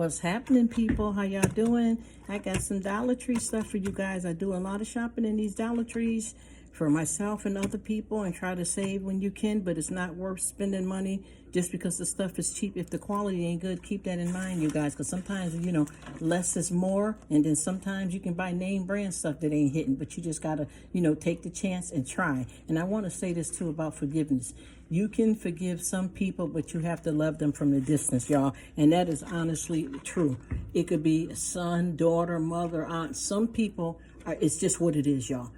What's happening, people? How y'all doing? I got some Dollar Tree stuff for you guys. I do a lot of shopping in these Dollar Trees for myself and other people, and try to save when you can, but it's not worth spending money just because the stuff is cheap. If the quality ain't good, keep that in mind, you guys, because sometimes, you know, less is more, and then sometimes you can buy name brand stuff that ain't hitting, but you just gotta, you know, take the chance and try. And I want to say this too about forgiveness. You can forgive some people, but you have to love them from a distance, y'all. And that is honestly true. It could be son, daughter, mother, aunt. Some people it's just what it is, y'all.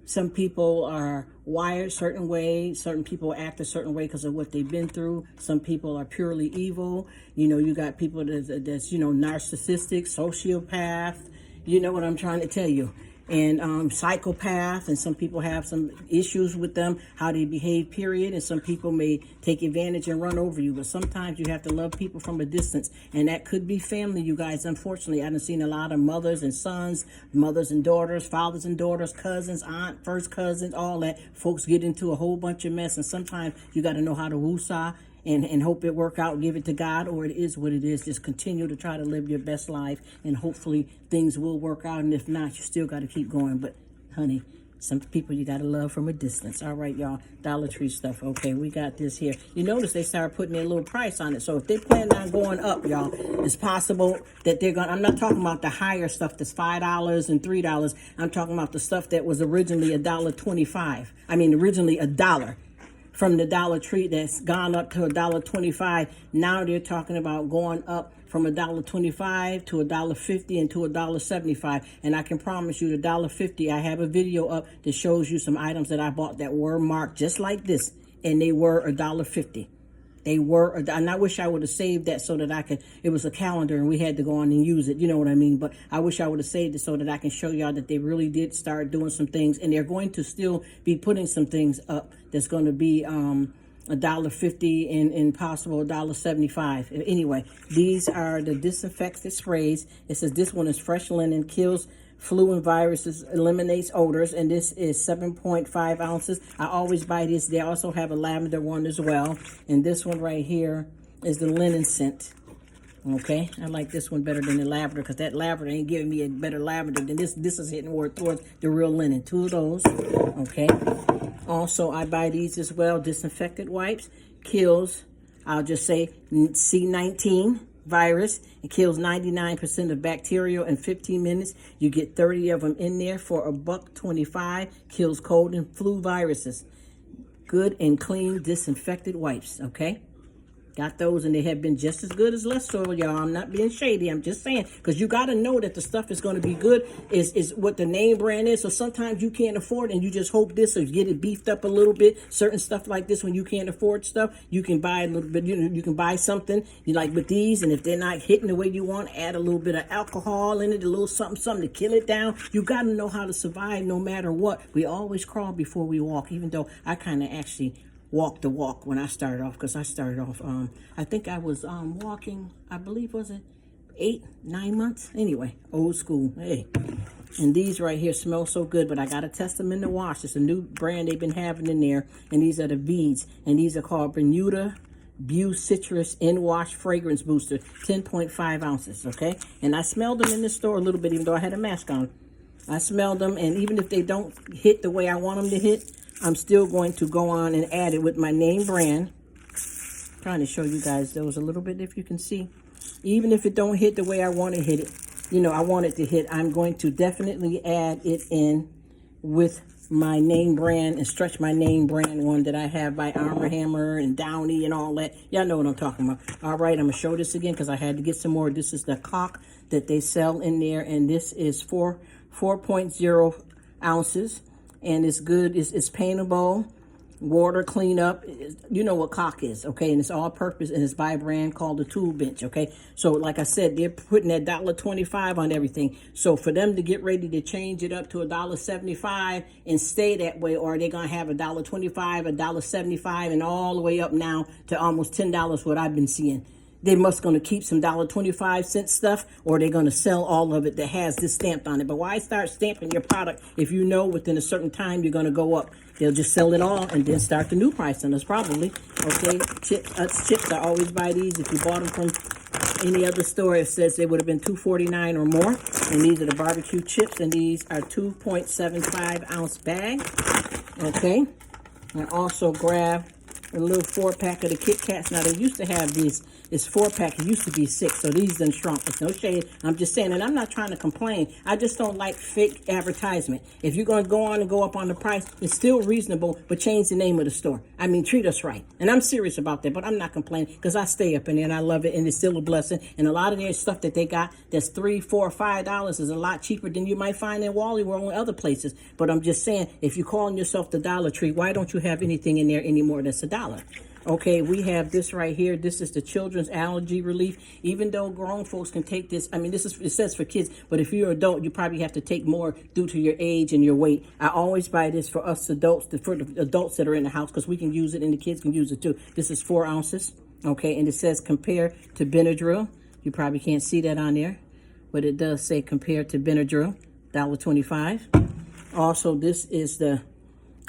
Some people are wired a certain way. Certain people act a certain way because of what they've been through. Some people are purely evil. You know, you got people that's you know, narcissistic, sociopath. You know what I'm trying to tell you. And psychopath, and some people have some issues with them, how they behave, period. And some people may take advantage and run over you. But sometimes you have to love people from a distance. And that could be family, you guys. Unfortunately, I've seen a lot of mothers and sons, mothers and daughters, fathers and daughters, cousins, aunt, first cousins, all that. Folks get into a whole bunch of mess. And sometimes you got to know how to woosah and hope it work out, give it to God, or it is what it is. Just continue to try to live your best life, and hopefully things will work out. And if not, you still got to keep going. But honey, some people you got to love from a distance. All right, y'all, Dollar Tree stuff. Okay, we got this here. You notice they started putting their little price on it. So if they plan on going up, y'all, it's possible that they're going to, I'm not talking about the higher stuff that's $5 and $3. I'm talking about the stuff that was originally $1.25. I mean, originally $1. From the Dollar Tree that's gone up to $1.25. Now they're talking about going up from $1.25 to $1.50 and to $1.75. And I can promise you, the $1.50, I have a video up that shows you some items that I bought that were marked just like this, and they were $1.50. They were, and I wish I would have saved that so that I could, it was a calendar and we had to go on and use it, you know what I mean? But I wish I would have saved it so that I can show y'all that they really did start doing some things, and they're going to still be putting some things up that's going to be $1.50 and possible $1.75. Anyway, these are the disinfectant sprays. It says this one is fresh linen, kills flu and viruses, eliminates odors, and this is 7.5 ounces. I always buy this. They also have a lavender one as well, and this one right here is the linen scent. Okay, I like this one better than the lavender, because that lavender ain't giving me a better lavender than this. This is hitting more towards the real linen. 2 of those. Okay, also I buy these as well. Disinfectant wipes, kills, I'll just say C19 virus. It kills 99% of bacteria in 15 minutes. You get 30 of them in there for $1.25. Kills cold and flu viruses. Good and clean disinfected wipes. Okay, got those, and they have been just as good as Less-Oil, y'all. I'm not being shady. I'm just saying, because you got to know that the stuff is going to be good, is what the name brand is. So sometimes you can't afford it, and you just hope this, or get it beefed up a little bit. Certain stuff like this, when you can't afford stuff, you can buy a little bit. You can buy something you like with these, and if they're not hitting the way you want, add a little bit of alcohol in it, a little something to kill it down. You got to know how to survive no matter what. We always crawl before we walk, even though I kind of actually walk the walk when I started off, because I started off, I think I was walking, I believe, was it 8-9 months? Anyway, old school. Hey, and these right here smell so good, but I gotta test them in the wash. It's a new brand they've been having in there, and these are the beads, and these are called Bermuda Beau Citrus In Wash Fragrance Booster, 10.5 ounces. Okay, and I smelled them in the store a little bit, even though I had a mask on. I smelled them, and even if they don't hit the way I want them to hit, I'm still going to go on and add it with my name brand. I'm trying to show you guys those a little bit, if you can see. Even if it don't hit the way I want to hit it, you know, I want it to hit, I'm going to definitely add it in with my name brand and stretch my name brand one that I have by Armor Hammer and Downy and all that. Y'all know what I'm talking about. All right, I'm going to show this again because I had to get some more. This is the caulk that they sell in there, and this is 4.0 ounces. And it's good. It's paintable, water cleanup. You know what caulk is, okay? And it's all purpose, and it's by a brand called the Tool Bench, okay? So like I said, they're putting that $1.25 on everything. So for them to get ready to change it up to $1.75 and stay that way, or they're gonna have $1.25, $1.75, and all the way up now to almost $10, what I've been seeing. They must going to keep some $1.25 stuff, or they're going to sell all of it that has this stamped on it. But why start stamping your product if you know within a certain time you're going to go up? They'll just sell it all and then start the new price on us, probably. Okay, chips. I always buy these. If you bought them from Any other store, it says they would have been $2.49 or more. And these are the barbecue chips, and these are 2.75 ounce bag. Okay. And also grab a little 4-pack of the Kit Kats. Now, they used to have these. It's 4-pack. It used to be 6, so these done shrunk. It's no shade. I'm just saying, and I'm not trying to complain. I just don't like fake advertisement. If you're going to go on and go up on the price, it's still reasonable, but change the name of the store. I mean, treat us right. And I'm serious about that, but I'm not complaining because I stay up in there and I love it, and it's still a blessing. And a lot of their stuff that they got that's $3, $4, $5 is a lot cheaper than you might find in Wally World and other places. But I'm just saying, if you're calling yourself the Dollar Tree, why don't you have anything in there anymore that's $1? Okay, we have this right here. This is the children's allergy relief. Even though grown folks can take this, I mean, it says for kids, but if you're an adult, you probably have to take more due to your age and your weight. I always buy this for us adults, for the adults that are in the house, because we can use it and the kids can use it too. This is 4 ounces, okay, and it says compare to Benadryl. You probably can't see that on there, but it does say compare to Benadryl, $1.25. Also, this is the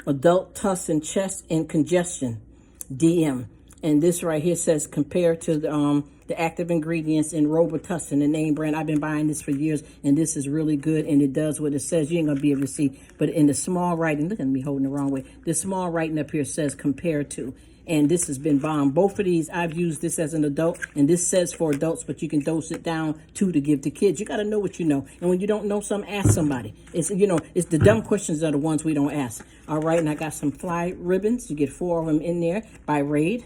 adult tussin chest and congestion. DM, and this right here says compared to the active ingredients in Robitussin, the name brand. I've been buying this for years, and this is really good, and it does what it says. You ain't gonna be able to see, but in the small writing, look at me holding the wrong way. The small writing up here says compared to, and this has been bomb. Both of these, I've used this as an adult, and this says for adults, but you can dose it down to give to kids. You got to know what you know, and when you don't know something, ask somebody. It's it's the dumb questions are the ones we don't ask. All right, and I got some fly ribbons. You get 4 of them in there by Raid.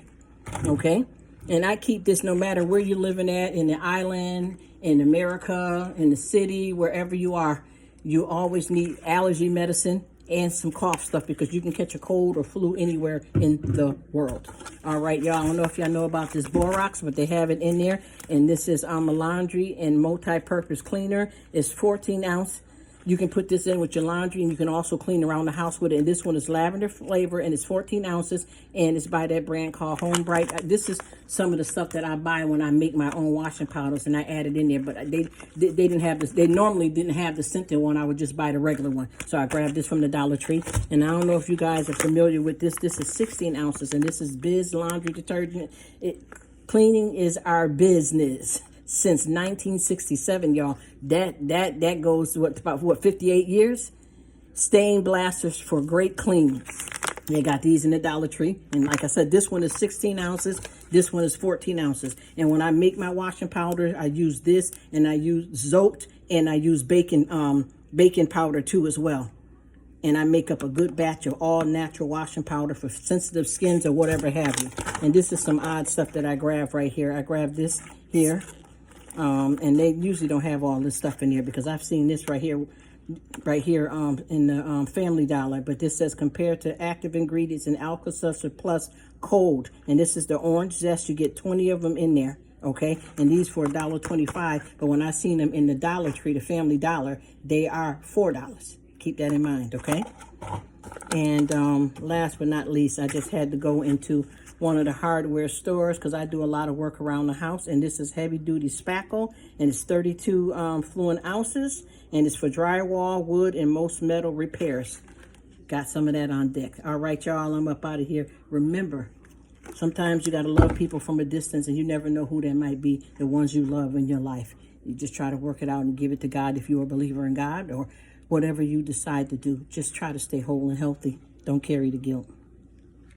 Okay, and I keep this no matter where you're living at, in the island, in America, in the city, wherever you are. You always need allergy medicine and some cough stuff because you can catch a cold or flu anywhere in the world. All right, y'all. I don't know if y'all know about this Borax, but they have it in there. And this is a laundry and multi-purpose cleaner. It's 14 ounce. You can put this in with your laundry, and you can also clean around the house with it. And this one is lavender flavor, and it's 14 ounces, and it's by that brand called Home Bright. This is some of the stuff that I buy when I make my own washing powders, and I add it in there. But they didn't have this. They normally didn't have the scented one. I would just buy the regular one. So I grabbed this from the Dollar Tree. And I don't know if you guys are familiar with this. This is 16 ounces, and this is Biz Laundry Detergent. Cleaning is our business. Since 1967, y'all. That goes to about 58 years. Stain blasters for great cleaning. They got these in the Dollar Tree. And like I said, this one is 16 ounces. This one is 14 ounces. And when I make my washing powder, I use this, and I use Zote, and I use baking powder too as well. And I make up a good batch of all natural washing powder for sensitive skins or whatever have you. And this is some odd stuff that I grab right here. I grab this here. And they usually don't have all this stuff in there because I've seen this right here in the Family Dollar. But this says compared to active ingredients in Alka-Seltzer Plus Cold. And this is the orange zest. You get 20 of them in there. Okay, and these for $1.25. But when I seen them in the Dollar Tree, the Family Dollar, they are $4. Keep that in mind, okay? And last but not least, I just had to go into one of the hardware stores because I do a lot of work around the house. And this is heavy duty spackle, and it's 32 fluid ounces, and it's for drywall, wood, and most metal repairs. Got some of that on deck. All right, y'all, I'm up out of here. Remember, sometimes you got to love people from a distance, and you never know who they might be, the ones you love in your life. You just try to work it out and give it to God if you're a believer in God, or whatever you decide to do. Just try to stay whole and healthy. Don't carry the guilt.